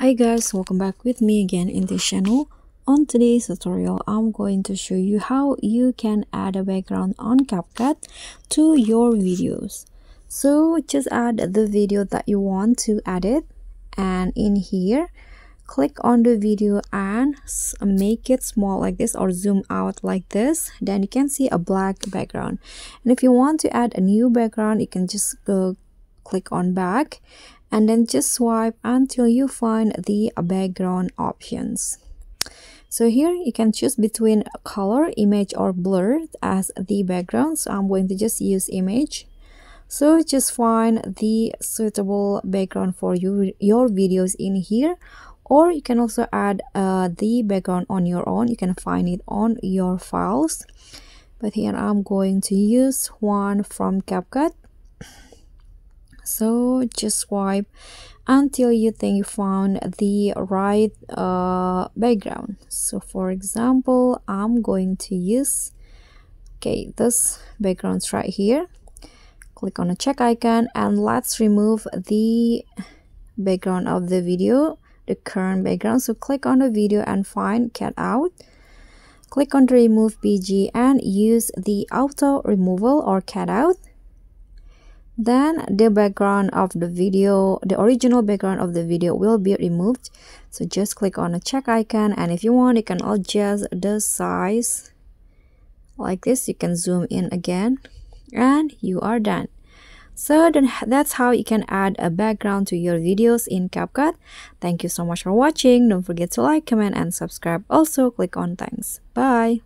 Hi guys, welcome back with me again in this channel. On today's tutorial, I'm going to show you how you can add a background on CapCut to your videos. So just add the video that you want to edit, and in here click on the video and make it small like this or zoom out like this. Then you can see a black background, and if you want to add a new background, you can just go click on back and then just swipe until you find the background options. So here you can choose between color, image, or blur as the background. So I'm going to just use image. So just find the suitable background for your videos in here, or you can also add the background on your own. You can find it on your files, but here I'm going to use one from CapCut. So just swipe until you think you found the right background. So for example, I'm going to use this background's right here. Click on the check icon and let's remove the background of the video, the current background. So click on the video and find cut out. Click on the remove PG and use the auto removal or cut out. Then the background of the video, the original background of the video, will be removed. So just click on the check icon, and if you want, you can adjust the size like this. You can zoom in again and you are done. So then that's how you can add a background to your videos in CapCut. Thank you so much for watching. Don't forget to like, comment, and subscribe. Also click on thanks. Bye.